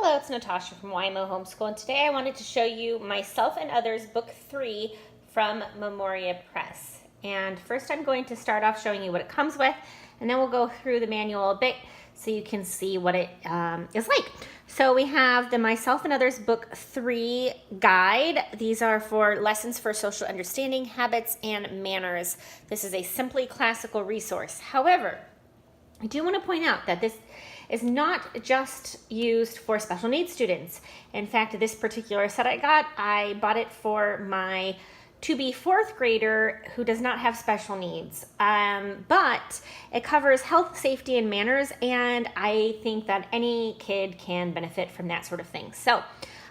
Hello, it's Natasha from YMO Homeschool, and today I wanted to show you Myself and Others, Book 3 from Memoria Press. And first I'm going to start off showing you what it comes with, and then we'll go through the manual a bit so you can see what it is like. So we have the Myself and Others Book 3 guide. These are for lessons for social understanding, habits, and manners. This is a simply classical resource. However, I do want to point out that this is not just used for special needs students. In fact, this particular set I bought it for my to-be fourth grader who does not have special needs. But it covers health, safety, and manners, and I think that any kid can benefit from that sort of thing. So,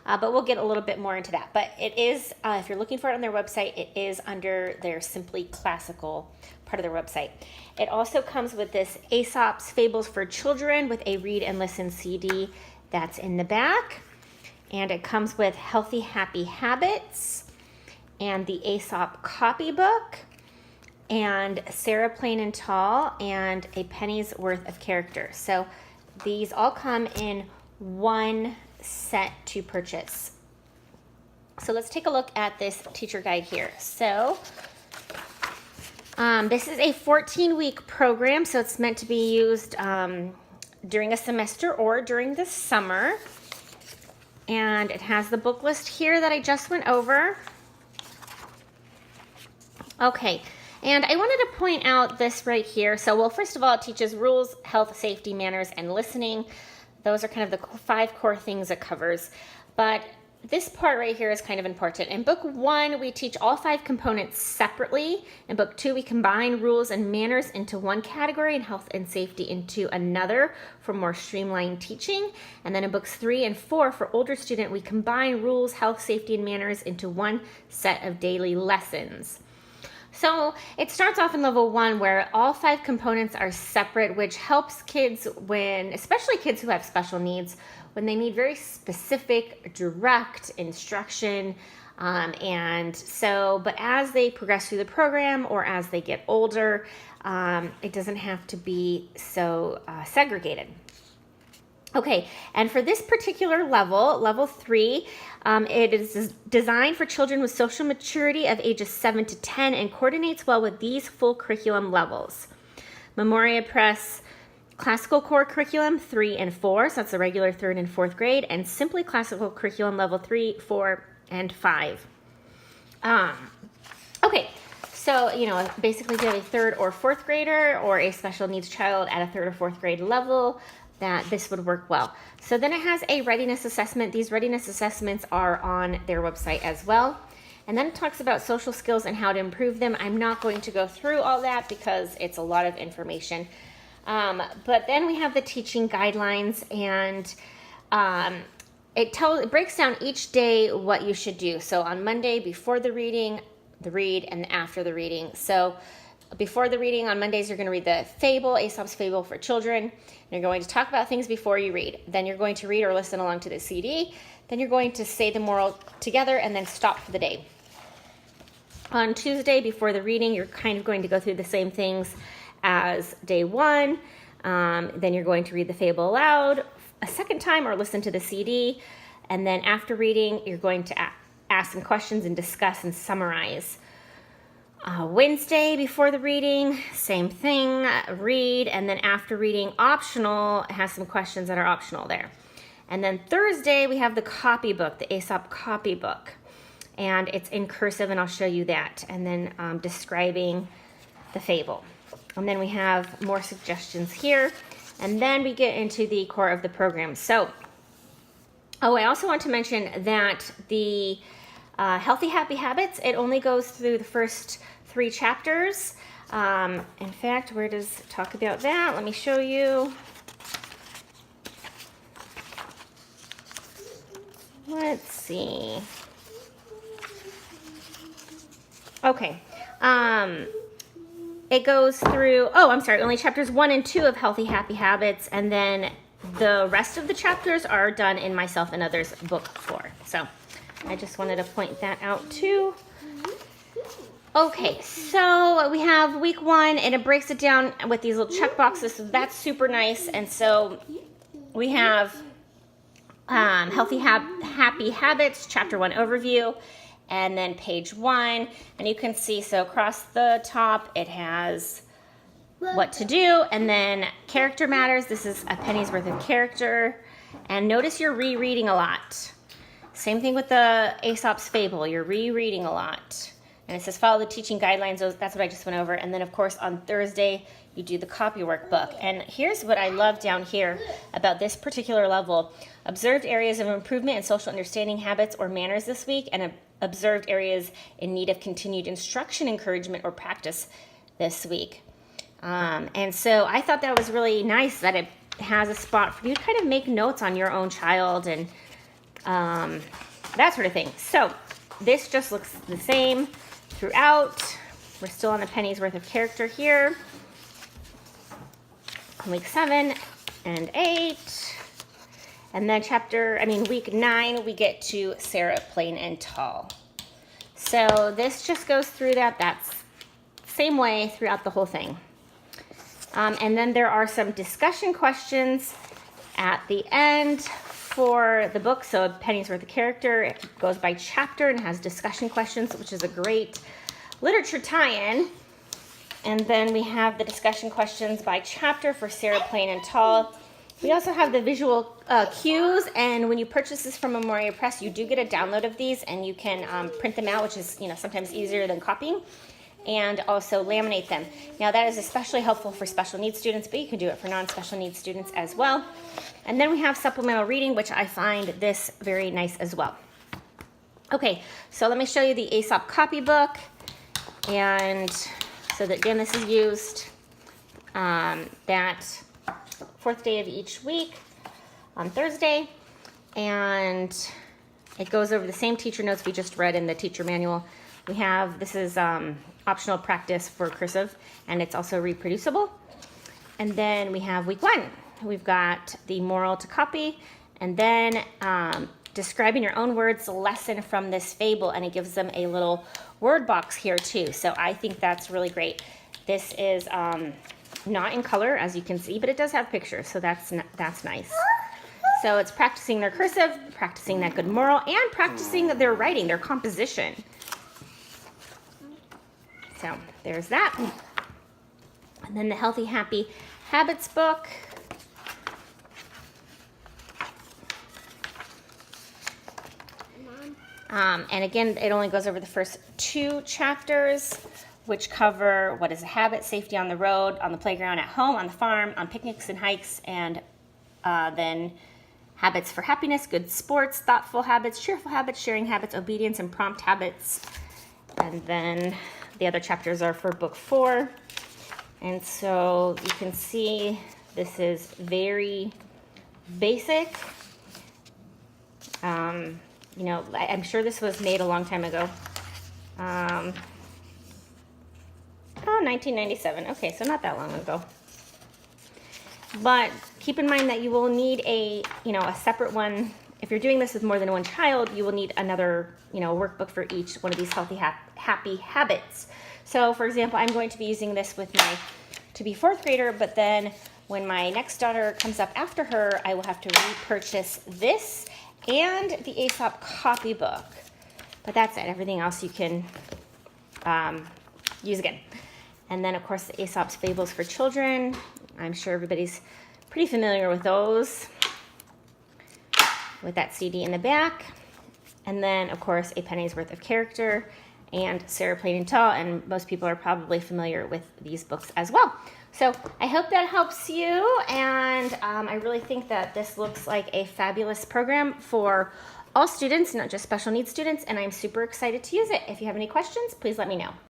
but we'll get a little bit more into that. But it is, if you're looking for it on their website, it is under their Simply Classical part of their website. It also comes with this Aesop's Fables for Children with a read and listen CD that's in the back. And it comes with Healthy Happy Habits and the Aesop copybook and Sarah Plain and Tall and a penny's worth of character. So these all come in one set to purchase. So let's take a look at this teacher guide here. So this is a 14-week program, so it's meant to be used during a semester or during the summer. And it has the book list here that I just went over. Okay, and I wanted to point out this right here. So, well, first of all, it teaches rules, health, safety, manners, and listening. Those are kind of the 5 core things it covers. But this part right here is kind of important. In book 1, we teach all 5 components separately. In book 2, we combine rules and manners into one category and health and safety into another for more streamlined teaching. And then in books 3 and 4, for older student, we combine rules, health, safety, and manners into one set of daily lessons. So it starts off in level 1 where all 5 components are separate, which helps kids especially kids who have special needs, when they need very specific, direct instruction. But as they progress through the program or as they get older, it doesn't have to be so segregated. Okay, and for this particular level, level 3, it is designed for children with social maturity of ages 7 to 10 and coordinates well with these full curriculum levels. Memoria Press Classical Core Curriculum 3 and 4, so that's the regular 3rd and 4th grade, and Simply Classical Curriculum Level 3, 4, and 5. Okay, so, basically if you have a 3rd or 4th grader or a special needs child at a 3rd or 4th grade level, that this would work well. So then it has a readiness assessment. These readiness assessments are on their website as well. And then it talks about social skills and how to improve them. I'm not going to go through all that because it's a lot of information. But then we have the teaching guidelines, and it breaks down each day what you should do. So on Monday, before the reading, the read, and after the reading. So before the reading on Mondays, you're going to read the fable, Aesop's Fable for Children. You're going to talk about things before you read. Then you're going to read or listen along to the CD. Then you're going to say the moral together and then stop for the day. On Tuesday, before the reading, you're kind of going to go through the same things as day 1. Then you're going to read the fable aloud a second time or listen to the CD. And then after reading, you're going to ask some questions and discuss and summarize. Wednesday, before the reading, same thing, read, and then after reading, optional, it has some questions that are optional there. And then Thursday, we have the copybook, the Aesop copybook, and it's in cursive, and I'll show you that, and then describing the fable. And then we have more suggestions here, and then we get into the core of the program. So, I also want to mention that the Healthy Happy Habits, it only goes through the first 3 chapters. In fact, where does it talk about that? Let me show you. Let's see. Okay. It goes through, only chapters 1 and 2 of Healthy Happy Habits, and then the rest of the chapters are done in Myself and Others Book 4. So I just wanted to point that out too. Okay, so we have week 1, and it breaks it down with these little check boxes, so that's super nice. And so we have Healthy Happy Habits, Chapter 1 Overview, and then page 1. And you can see, so across the top, it has what to do, and then character matters. This is a penny's worth of character. And notice you're rereading a lot. Same thing with the Aesop's Fable. You're rereading a lot. And it says follow the teaching guidelines. That's what I just went over. And then, of course, on Thursday, you do the copy workbook. And here's what I love down here about this particular level. Observed areas of improvement in social understanding habits or manners this week, and observed areas in need of continued instruction, encouragement, or practice this week. And so I thought that was really nice that it has a spot for you to kind of make notes on your own child and that sort of thing. So this just looks the same throughout. We're still on the penny's worth of character here. Week 7 and 8. And then week 9, we get to Sarah Plain and Tall. So this just goes through that. That's same way throughout the whole thing. And then there are some discussion questions at the end for the book. So a penny's worth of character, it goes by chapter and has discussion questions, which is a great literature tie-in. And then we have the discussion questions by chapter for Sarah Plain and Tall. We also have the visual cues, and when you purchase this from Memoria Press, you do get a download of these, and you can print them out, which is sometimes easier than copying, and also laminate them. Now that is especially helpful for special needs students, but you can do it for non-special needs students as well. And then we have supplemental reading, which I find this very nice as well. Okay, so let me show you the Aesop copybook. And so that again, this is used that 4th day of each week on Thursday. And it goes over the same teacher notes we just read in the teacher manual. We have, this is optional practice for cursive, and it's also reproducible. And then we have week 1. We've got the moral to copy, and then describing your own words, the lesson from this fable, and it gives them a little word box here too. So I think that's really great. This is not in color, as you can see, but it does have pictures, so that's nice. So it's practicing their cursive, practicing that good moral, and practicing their writing, their composition. So there's that. And then the Healthy Happy Habits book. And again, it only goes over the first 2 chapters, which cover what is a habit, safety on the road, on the playground, at home, on the farm, on picnics and hikes, and then habits for happiness, good sports, thoughtful habits, cheerful habits, sharing habits, obedience, and prompt habits. And then the other chapters are for book 4. And so you can see this is very basic. I'm sure this was made a long time ago. 1997. Okay, so not that long ago. But keep in mind that you will need a separate one. If you're doing this with more than one child, you will need another, workbook for each one of these healthy, happy habits. So, for example, I'm going to be using this with my to-be 4th grader, but then when my next daughter comes up after her, I will have to repurchase this and the Aesop copybook. But that's it. Everything else you can use again. And then, of course, the Aesop's Fables for Children. I'm sure everybody's pretty familiar with those, with that CD in the back. And then, of course, A Penny's Worth of Character and Sarah Plain and Tall, and most people are probably familiar with these books as well. So I hope that helps you, and I really think that this looks like a fabulous program for all students, not just special needs students, and I'm super excited to use it. If you have any questions, please let me know.